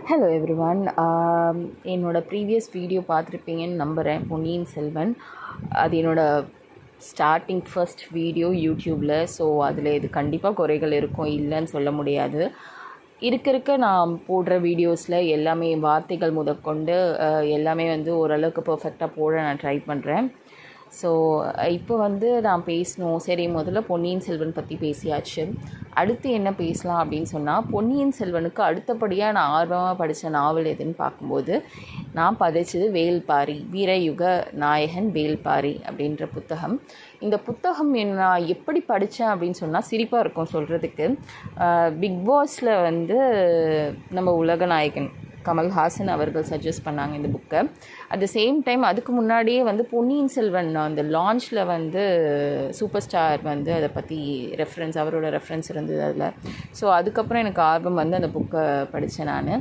Hello everyone. என்னோடய previous video பார்த்துருப்பீங்கன்னு நம்புகிறேன். பொன்னியின் செல்வன் அது என்னோடய ஃபர்ஸ்ட் வீடியோ யூடியூப்பில். ஸோ அதில் இது கண்டிப்பாக குறைகள் இருக்கும், இல்லைன்னு சொல்ல முடியாது. இருக்க நான் போடுற வீடியோஸில் எல்லாமே வார்த்தைகள் முதற்கொண்டு எல்லாமே ஓரளவுக்கு பர்ஃபெக்டாக போட நான் ட்ரை பண்ணுறேன். ஸோ இப்போ நான் பேசணும். சரி, முதல்ல பொன்னியின் செல்வன் பற்றி பேசியாச்சு. அடுத்து என்ன பேசலாம் அப்படின்னு சொன்னால், பொன்னியின் செல்வனுக்கு அடுத்தபடியாக நான் ஆர்வமாக படித்த நாவல் எதுன்னு பார்க்கும்போது நான் படித்தது வேள்பாரி, வீரயுக நாயகன் வேள்பாரி அப்படின்ற புத்தகம். இந்த புத்தகம் நான் எப்படி படித்தேன் அப்படின்னு சொன்னால் சிரிப்பாக இருக்கும் சொல்கிறதுக்கு. பிக் பாஸில் நம்ம உலகநாயகன் கமல்ஹாசன் அவர்கள் சஜஸ்ட் பண்ணாங்க இந்த புக்கை. அட் த சேம் டைம் அதுக்கு முன்னாடியே பொன்னியின் செல்வன் அந்த லான்ச்சில் சூப்பர் ஸ்டார் அதை பற்றி அவரோட ரெஃபரன்ஸ் இருந்தது அதில். ஸோ அதுக்கப்புறம் எனக்கு ஆர்வம் அந்த புக்கை படித்தேன் நான்.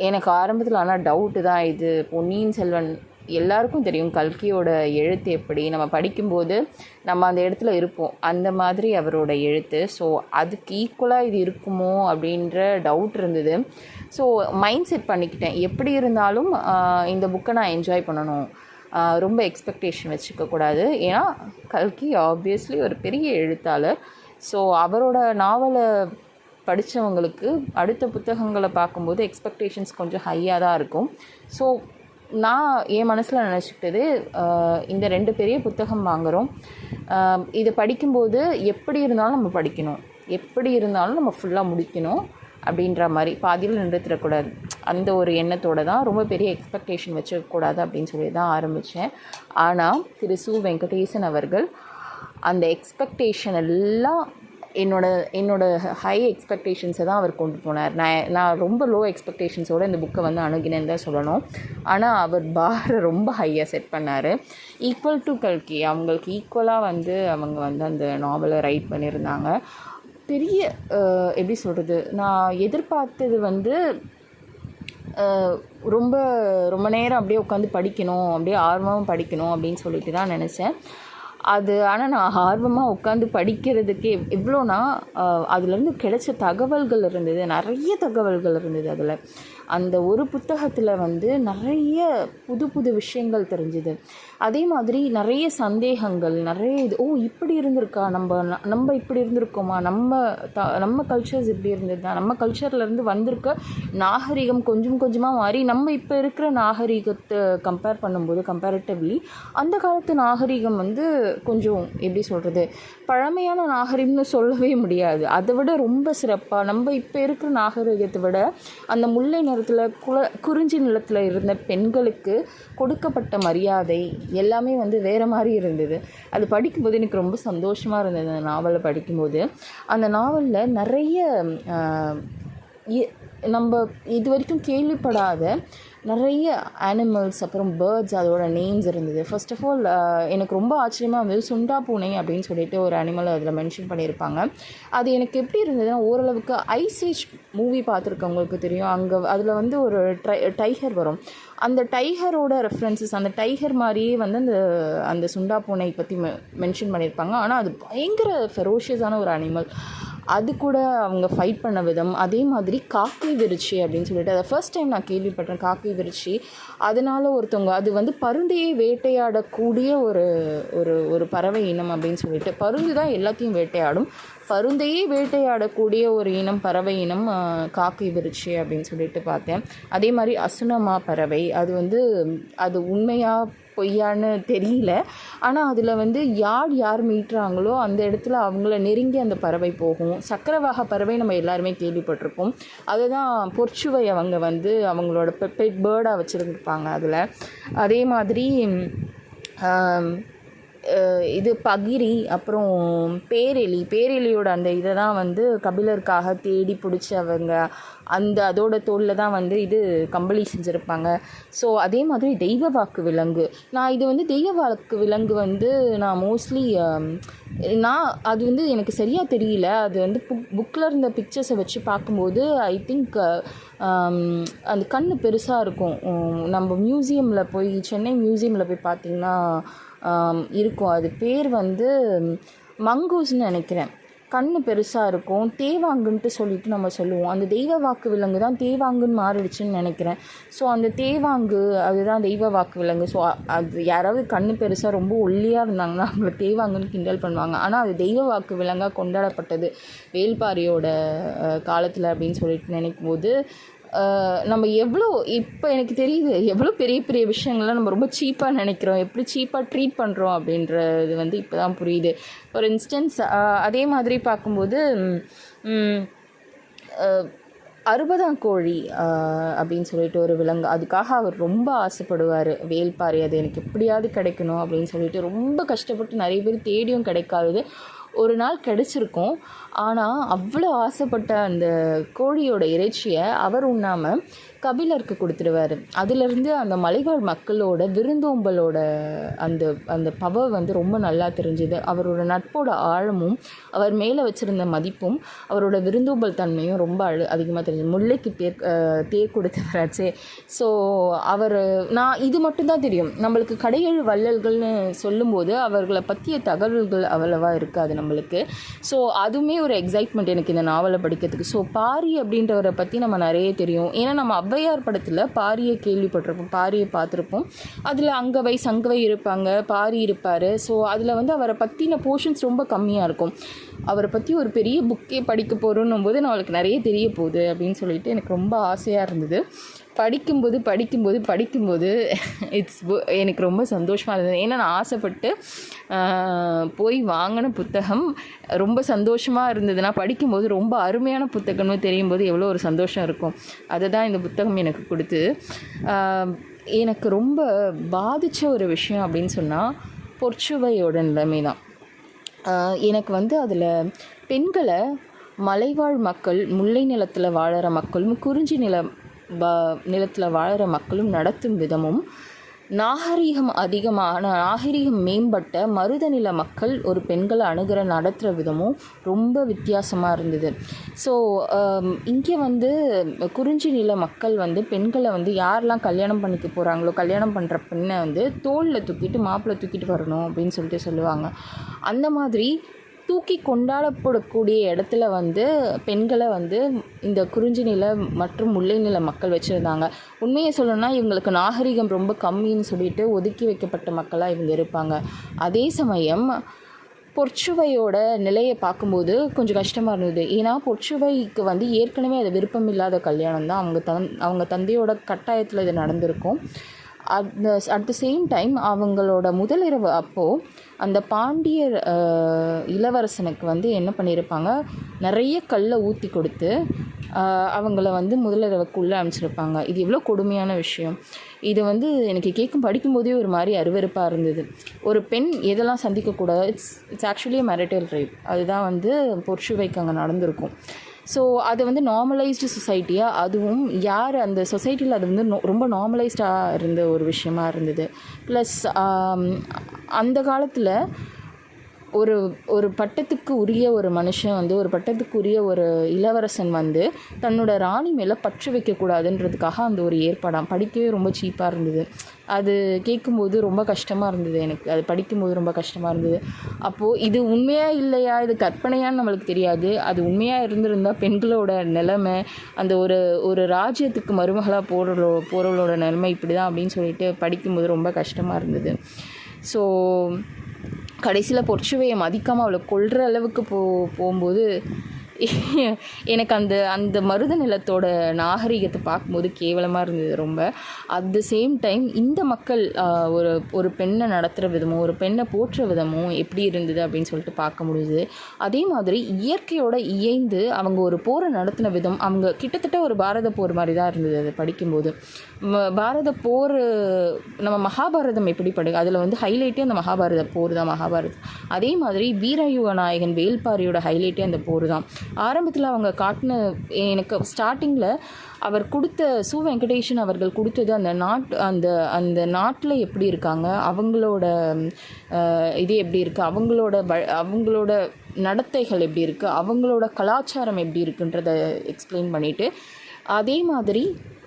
எனக்கு ஆரம்பத்தில் ஆனால் டவுட்டு தான், இது பொன்னியின் செல்வன் எல்லாருக்கும் தெரியும் கல்கியோட எழுத்து எப்படி, நம்ம படிக்கும்போது நம்ம அந்த இடத்துல இருப்போம், அந்த மாதிரி அவரோட எழுத்து. ஸோ அதுக்கு ஈக்குவலாக இது இருக்குமோ அப்படின்ற டவுட் இருந்தது. ஸோ மைண்ட் செட் பண்ணிக்கிட்டேன், எப்படி இருந்தாலும் இந்த புக்கை நான் என்ஜாய் பண்ணணும், ரொம்ப எக்ஸ்பெக்டேஷன் வச்சுக்கக்கூடாது. ஏன்னா கல்கி ஆப்வியஸ்லி ஒரு பெரிய எழுத்தாளர். ஸோ அவரோட நாவலை படித்தவங்களுக்கு அடுத்த புத்தகங்களை பார்க்கும்போது எக்ஸ்பெக்டேஷன்ஸ் கொஞ்சம் ஹையாக தான் இருக்கும். ஸோ நான் என் மனசில் நினச்சிக்கிட்டது, இந்த 2 பெரிய புத்தகம் வாங்குகிறோம், இதை படிக்கும்போது எப்படி இருந்தாலும் நம்ம படிக்கணும், எப்படி இருந்தாலும் நம்ம ஃபுல்லாக முடிக்கணும் அப்படின்ற மாதிரி, பாதியில் நிறுத்திடக்கூடாது, அந்த ஒரு எண்ணத்தோடு தான். ரொம்ப பெரிய எக்ஸ்பெக்டேஷன் வச்சுக்கக்கூடாது அப்படின்னு சொல்லி தான் ஆரம்பித்தேன். ஆனால் திரு சு. வெங்கடேசன் அவர்கள் அந்த எக்ஸ்பெக்டேஷன் எல்லாம் என்னோட ஹை எக்ஸ்பெக்டேஷன்ஸை தான் அவர் கொண்டு போனார். நான் ரொம்ப லோ எக்ஸ்பெக்டேஷன்ஸோடு இந்த புக்கை அணுகினேன்னு தான் சொல்லணும். ஆனால் அவர் பாரை ரொம்ப ஹையாக செட் பண்ணார். ஈக்குவல் டு கல்கி, அவங்களுக்கு ஈக்குவலாக அவங்க அந்த நாவலை ரைட் பண்ணியிருந்தாங்க. பெரிய எப்படி சொல்கிறது, நான் எதிர்பார்த்தது ரொம்ப ரொம்ப நேரம் அப்படியே உட்காந்து படிக்கணும், அப்படியே ஆர்வமாக படிக்கணும் அப்படின்னு சொல்லிட்டு தான் நினச்சேன். ஆனால் நான் ஆர்வமாக உட்காந்து படிக்கிறதுக்கு எவ்வளோனா, அதுலேருந்து கிடைச்ச தகவல்கள் இருந்தது, நிறைய தகவல்கள் இருந்தது அதில். அந்த ஒரு புத்தகத்தில் நிறைய புது புது விஷயங்கள் தெரிஞ்சுது. அதே மாதிரி நிறைய சந்தேகங்கள், நிறைய இப்படி இருந்திருக்கா, நம்ம இப்படி இருந்திருக்கோமா, நம்ம கல்ச்சர்ஸ் இப்படி இருந்தது, நம்ம கல்ச்சர்லேருந்து வந்திருக்க நாகரிகம் கொஞ்சம் கொஞ்சமாக மாறி நம்ம இப்போ இருக்கிற நாகரிகத்தை கம்பேர் பண்ணும்போது கம்பேரிட்டிவ்லி அந்த காலத்து நாகரிகம் கொஞ்சம் எப்படி சொல்கிறது, பழமையான நாகரிகம்னு சொல்லவே முடியாது, அதை விட ரொம்ப சிறப்பாக நம்ம இப்போ இருக்கிற நாகரிகத்தை விட அந்த முல்லை நிறத்தில் குறிஞ்சி நிலத்தில் இருந்த பெண்களுக்கு கொடுக்கப்பட்ட மரியாதை எல்லாமே வேறு மாதிரி இருந்தது. அது படிக்கும்போது எனக்கு ரொம்ப சந்தோஷமாக இருந்தது. அந்த நாவலை படிக்கும்போது அந்த நாவலில் நிறைய நம்ம இது வரைக்கும் கேள்விப்படாத நிறைய அனிமல்ஸ், அப்புறம் பேர்ட்ஸ், அதோட நேம்ஸ் இருந்தது. ஃபர்ஸ்ட் ஆஃப் ஆல் எனக்கு ரொம்ப ஆச்சரியமாக இருந்தது, சுண்டா பூனை அப்படின்னு சொல்லிட்டு ஒரு அனிமல் அதில் மென்ஷன் பண்ணியிருப்பாங்க. அது எனக்கு எப்படி இருந்ததுன்னா, ஓரளவுக்கு ஐஸ் ஏஜ் மூவி பார்த்துருக்கவங்களுக்கு தெரியும், அதில் ஒரு டைகர் வரும். அந்த டைகரோட ரெஃபரன்சஸ், அந்த டைகர் மாதிரியே அந்த சுண்டா பூனை பற்றி மென்ஷன் பண்ணியிருப்பாங்க. ஆனால் அது பயங்கர ஃபெரோஷியஸான ஒரு அனிமல். அது கூட அவங்க ஃபைட் பண்ண விதம், அதே மாதிரி காக்கை விரிச்சி அப்படின்னு சொல்லிட்டு அதை ஃபர்ஸ்ட் டைம் நான் கேள்விப்பட்டேன். காக்கை விரிச்சி, அதனால் ஒருத்தவங்க அது பருந்தையே வேட்டையாடக்கூடிய ஒரு பறவை இனம் அப்படின்னு சொல்லிட்டு, பருந்து தான் எல்லாத்தையும் வேட்டையாடும், பருந்தையே வேட்டையாடக்கூடிய ஒரு இனம், பறவை இனம் காக்கை விரிச்சி அப்படின்னு சொல்லிட்டு பார்த்தேன். அதே மாதிரி அசுனமா பறவை, அது உண்மையாக பொய்யான்னு தெரியல. ஆனால் அதில் யார் மீட்டுறாங்களோ அந்த இடத்துல அவங்கள நெருங்கி அந்த பறவை போகும். சக்கரவாக பறவை நம்ம எல்லாருமே கேள்விப்பட்டிருப்போம். அதை தான் பொற்சுவை அவங்களோட பெட் பேர்டாக வச்சுருப்பாங்க அதில். அதே மாதிரி இது பகிரி, அப்புறம் பேரெலியோட அந்த இதை தான் கபிலருக்காக தேடி பிடிச்சவங்க, அதோட தோளில் தான் இது கம்பளி செஞ்சுருப்பாங்க. ஸோ அதே மாதிரி தெய்வ வாக்கு விலங்கு, நான் இது தெய்வ வாக்கு விலங்கு நான் மோஸ்ட்லி அது எனக்கு சரியாக தெரியல. அது புக்கில் இருந்த பிக்சர்ஸை வச்சு பார்க்கும்போது ஐ திங்க் அந்த கண் பெருசாக இருக்கும். நம்ம மியூசியமில் போய், சென்னை மியூசியமில் போய் பார்த்திங்கன்னா இருக்கும். அது பேர் மங்கூஸ்ன்னு நினைக்கிறேன். கண் பெருசாக இருக்கும். தேவாங்குன்ட்டு சொல்லிட்டு நம்ம சொல்லுவோம். அந்த தெய்வ வாக்கு விலங்கு தான் தேவாங்குன்னு மாறிடுச்சுன்னு நினைக்கிறேன். ஸோ அந்த தேவாங்கு அதுதான் தெய்வ வாக்கு விலங்கு. ஸோ அது யாராவது கண் பெருசாக ரொம்ப ஒல்லியாக இருந்தாங்கன்னா அவங்கள தேவாங்குன்னு கிண்டல் பண்ணுவாங்க. ஆனால் அது தெய்வ வாக்கு விலங்காக கொண்டாடப்பட்டது வேள்பாரியோட காலத்தில் அப்படின்னு சொல்லிட்டு நினைக்கும் போது நம்ம எவ்வளோ இப்போ எனக்கு தெரியுது எவ்வளோ பெரிய பெரிய விஷயங்கள்லாம் நம்ம ரொம்ப சீப்பாக நினைக்கிறோம், எப்படி சீப்பாக ட்ரீட் பண்ணுறோம் அப்படின்றது வந்து இப்போ தான் புரியுது. ஃபார் இன்ஸ்டன்ஸ் அதே மாதிரி பார்க்கும்போது அறுபதாங்கோழி அப்படின்னு சொல்லிட்டு ஒரு விலங்கு, அதுக்காக அவர் ரொம்ப ஆசைப்படுவார் வேள்பாரி, அது எனக்கு எப்படியாவது கிடைக்கணும் அப்படின்னு சொல்லிட்டு ரொம்ப கஷ்டப்பட்டு நிறைய பேர் தேடியும் கிடைக்காதது ஒரு நாள் கிடச்சிருக்கும். ஆனால் அவ்வளோ ஆசைப்பட்ட அந்த கோழியோட இறைச்சியை அவர் உண்ணாமல் கபிலருக்கு கொடுத்துடுவார். அதிலிருந்து அந்த மலைவாழ் மக்களோட விருந்தோம்பலோட அந்த அந்த பவர் வந்து ரொம்ப நல்லா தெரிஞ்சுது. அவரோட நட்போட ஆழமும் அவர் மேலே வச்சுருந்த மதிப்பும் அவரோட விருந்தோம்பல் தன்மையும் ரொம்ப அதிகமாக தெரிஞ்சது. முல்லைக்கு தேர் கொடுத்தவராச்சே. ஸோ நான் இது மட்டும்தான் தெரியும். நம்மளுக்கு கடையேழு வள்ளல்கள்னு சொல்லும்போது அவர்களை பற்றிய தகவல்கள் அவ்வளவா இருக்காது நம்மளுக்கு. ஸோ அதுவுமே ஒரு எக்ஸைட்மெண்ட் எனக்கு இந்த நாவலை படிக்கிறதுக்கு. ஸோ பாரி அப்படின்றவரை பற்றி நம்ம நிறைய தெரியும். ஏன்னா நம்ம ஔவையார் படத்தில் பாரியை கேள்விப்பட்டிருப்போம், பாரியை பார்த்துருப்போம். அதில் அங்கவை சங்கவை இருப்பாங்க, பாரி இருப்பார். ஸோ அதில் வந்து அவரை பற்றின போர்ஷன்ஸ் ரொம்ப கம்மியாக இருக்கும். அவரை பற்றி ஒரு பெரிய புக்கே படிக்க போகிறோன்னும் போது நம்மளுக்கு நிறைய தெரிய போகுது அப்படின்னு சொல்லிட்டு எனக்கு ரொம்ப ஆசையாக இருந்தது. படிக்கும்போது எனக்கு ரொம்ப சந்தோஷமாக இருந்தது. ஏன்னா நான் ஆசைப்பட்டு போய் வாங்கின புத்தகம் ரொம்ப சந்தோஷமாக இருந்ததுன்னா படிக்கும்போது ரொம்ப அருமையான புத்தகம்னு தெரியும் போது எவ்வளோ ஒரு சந்தோஷம் இருக்கும். அதை தான் இந்த புத்தகம் எனக்கு கொடுத்து எனக்கு ரொம்ப பாதித்த ஒரு விஷயம் அப்படின்னு சொன்னால் பொற்சுவையோட நிலைமை தான். எனக்கு வந்து அதில் பெண்களை மலைவாழ் மக்கள், முல்லை நிலத்தில் வாழற மக்களும் குறிஞ்சி நிலத்தில் வாழற மக்களும் நடத்தும் விதமும், நாகரீகம் மேம்பட்ட மருத நில மக்கள் ஒரு பெண்களை நடத்துகிற விதமும் ரொம்ப வித்தியாசமாக இருந்தது. ஸோ இங்கே வந்து குறிஞ்சி நில மக்கள் வந்து பெண்களை வந்து யாரெல்லாம் கல்யாணம் பண்ணிக்க போகிறாங்களோ கல்யாணம் பண்ணுற பெண்ணை வந்து தோளில் தூக்கிட்டு மாப்பிள்ளை தூக்கிட்டு வரணும் அப்படின்னு சொல்லிட்டு சொல்லுவாங்க. அந்த மாதிரி தூக்கி கொண்டாடப்படக்கூடிய இடத்துல வந்து பெண்களை வந்து இந்த குறிஞ்சி நில மற்றும் முல்லை நில மக்கள் வச்சுருந்தாங்க. உண்மையை சொல்லணும்னா இவங்களுக்கு நாகரிகம் ரொம்ப கம்மின்னு சொல்லிட்டு ஒதுக்கி வைக்கப்பட்ட மக்களாக இவங்க இருப்பாங்க. அதே சமயம் பொற்சுவையோட நிலையை பார்க்கும்போது கொஞ்சம் கஷ்டமாக இருந்தது. ஏன்னா பொற்சுவைக்கு வந்து ஏற்கனவே அது விருப்பம் இல்லாத கல்யாணம் தான். அவங்க தந்தையோட கட்டாயத்தில் இது நடந்திருக்கும். அட் த சேம் டைம் அவங்களோட முதலிரவு அப்போது அந்த பாண்டியர் இளவரசனுக்கு வந்து என்ன பண்ணியிருப்பாங்க, நிறைய கல்லை ஊற்றி கொடுத்து அவங்கள வந்து முதலிரவுக்குள்ளே அனுப்பிச்சிருப்பாங்க. இது எவ்வளோ கொடுமையான விஷயம். இது வந்து எனக்கு படிக்கும்போதே ஒரு மாதிரி அருவருப்பாக இருந்தது. ஒரு பெண் எதெல்லாம் சந்திக்கக்கூடாது, இட்ஸ் ஆக்சுவலி மேரிட்டல் ரேப். அதுதான் வந்து பொற்சுவைக்கு அங்கே நடந்திருக்கும். ஸோ அது வந்து நார்மலைஸ்டு சொசைட்டியாக, அதுவும் யார் அந்த சொசைட்டியில் அது வந்து ரொம்ப நார்மலைஸ்டாக இருந்த ஒரு விஷயமா இருந்தது. ப்ளஸ் அந்த காலத்தில் ஒரு பட்டத்துக்கு உரிய ஒரு மனுஷன் வந்து ஒரு பட்டத்துக்கு உரிய ஒரு இளவரசன் வந்து தன்னோட ராணி மேலே பற்று வைக்கக்கூடாதுன்றதுக்காக அந்த ஒரு ஏற்பாடாக படிக்கவே ரொம்ப சீப்பாக இருந்தது. அது கேட்கும்போது ரொம்ப கஷ்டமாக இருந்தது. எனக்கு அது படிக்கும்போது ரொம்ப கஷ்டமாக இருந்தது. அப்போது இது உண்மையாக இல்லையா, இது கற்பனையான்னு நம்மளுக்கு தெரியாது. அது உண்மையாக இருந்திருந்தால் பெண்களோட நிலைமை, அந்த ஒரு ராஜ்யத்துக்கு மருமகளாக போகிறவளோட நிலைமை இப்படி தான் அப்படின்னு சொல்லிட்டு படிக்கும்போது ரொம்ப கஷ்டமாக இருந்தது. ஸோ கடைசியில் பொற்சுவையை மதிக்காமல் அவளை கொல்ற அளவுக்கு போகும்போது எனக்கு அந்த மருத நிலத்தோட நாகரிகத்தை பார்க்கும்போது கேவலமாக இருந்தது ரொம்ப. அட் த சேம் டைம் இந்த மக்கள் ஒரு பெண்ணை நடத்துகிற விதமும் ஒரு பெண்ணை போற்ற விதமும் எப்படி இருந்தது அப்படின்னு சொல்லிட்டு பார்க்க முடியுது. அதே மாதிரி இயற்கையோட இயைந்து அவங்க ஒரு போரை நடத்தின விதம் அவங்க கிட்டத்தட்ட ஒரு பாரத போர் மாதிரி தான் இருந்தது. அதை படிக்கும்போது பாரத போர் நம்ம மகாபாரதம் எப்படி அதில் வந்து ஹைலைட்டே அந்த மகாபாரத போர் தான். அதே மாதிரி வீரயுக நாயகன் வேள்பாரியோட ஹைலைட்டே அந்த போர் தான். ஆரம்பத்தில் அவங்க காட்டின எனக்கு ஸ்டார்டிங்கில் அவர் கொடுத்த வெங்கடேஷன் அவர்கள் கொடுத்தது அந்த நாட்டில் எப்படி இருக்காங்க, அவங்களோட இது எப்படி இருக்குது, அவங்களோட நடத்தைகள் எப்படி இருக்குது, அவங்களோட கலாச்சாரம் எப்படி இருக்குன்றதை எக்ஸ்பிளைன் பண்ணிவிட்டு, அதே மாதிரி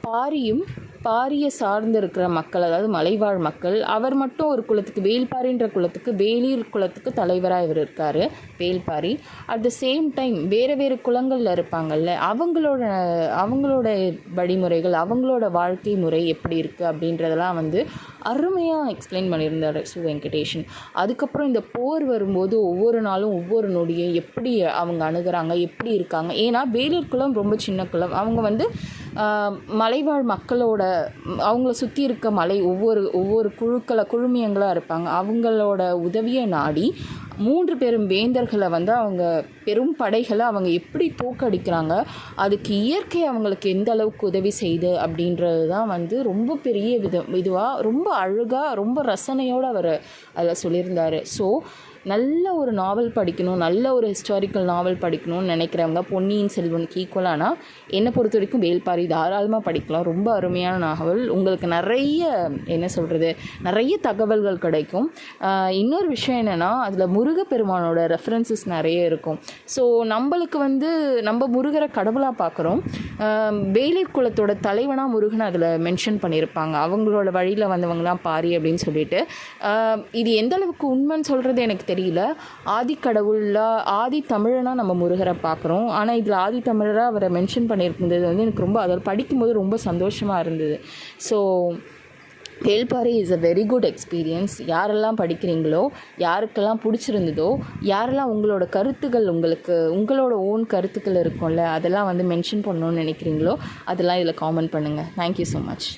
பாரியும் பாரியை சார்ந்து இருக்கிற மக்கள், அதாவது மலைவாழ் மக்கள், அவர் மட்டும் ஒரு குலத்துக்கு, வேள்பாரின்ற குலத்துக்கு, வேளிர் குலத்துக்கு தலைவராக இவர் இருக்கார், Velpari. At the same time வேறு வேறு குலங்களில் இருப்பாங்கள்ல, அவங்களோட வழிமுறைகள், அவங்களோட வாழ்க்கை முறை எப்படி இருக்குது அப்படின்றதெல்லாம் வந்து அருமையாக எக்ஸ்பிளைன் பண்ணியிருந்தார் சு வெங்கடேஷன். அதுக்கப்புறம் இந்த போர் வரும்போது ஒவ்வொரு நாளும் ஒவ்வொரு நொடியும் எப்படி அவங்க அணுகிறாங்க, எப்படி இருக்காங்க. ஏன்னா வேளிர் குலம் ரொம்ப சின்ன குலம். அவங்க வந்து மலைவாழ் மக்களோட, அவங்கள சுற்றி இருக்க மலை ஒவ்வொரு குழுமியங்களாக இருப்பாங்க. அவங்களோட உதவியை நாடி 3 பெரும் வேந்தர்களை வந்து அவங்க பெரும் படைகளை அவங்க எப்படி தோக்கடிக்கிறாங்க, அதுக்கு இயற்கை அவங்களுக்கு எந்த அளவுக்கு உதவி செய்யுது அப்படின்றது தான் வந்து ரொம்ப பெரிய இதுவாக ரொம்ப அழகாக ரொம்ப ரசனையோடு அவர் அதில் சொல்லியிருந்தார். ஸோ நல்ல ஒரு நாவல் படிக்கணும், நல்ல ஒரு ஹிஸ்டாரிக்கல் நாவல் படிக்கணும்னு நினைக்கிறவங்க பொன்னியின் செல்வனுக்கு ஈக்குவலானா என்னை பொறுத்த வரைக்கும் வேள்பாரி தாராளமாக படிக்கலாம். ரொம்ப அருமையான நாவல். உங்களுக்கு நிறைய தகவல்கள் கிடைக்கும். இன்னொரு விஷயம் என்னென்னா, அதில் முருகப்பெருமானோட ரெஃபரன்சஸ் நிறைய இருக்கும். ஸோ நம்மளுக்கு வந்து நம்ம முருகரை கடவுளாக பார்க்குறோம். வேளிர் குலத்தோட தலைவனாக முருகனை அதில் மென்ஷன் பண்ணியிருப்பாங்க. அவங்களோட வழியில் வந்தவங்களாம் பாரி அப்படின்னு சொல்லிட்டு. இது எந்த அளவுக்கு உண்மைன்னு சொல்கிறது எனக்கு தெரியல. ஆதி தமிழனாக நம்ம முருகரை பார்க்குறோம். ஆனால் இதில் ஆதி தமிழராக அவரை மென்ஷன் பண்ணியிருந்தது வந்து எனக்கு ரொம்ப, அதை படிக்கும்போது ரொம்ப சந்தோஷமாக இருந்தது. So Velpari is a very good experience. யாரெல்லாம் படிக்கிறீங்களோ, யாருக்கெல்லாம் பிடிச்சிருந்ததோ, யாரெல்லாம் உங்களோட கருத்துக்கள், உங்களோட ஓன் கருத்துக்கள் இருக்கும்ல, அதெல்லாம் வந்து மென்ஷன் பண்ணணும்னு நினைக்கிறீங்களோ, அதெல்லாம் இதில் காமெண்ட் பண்ணுங்கள். Thank you so much.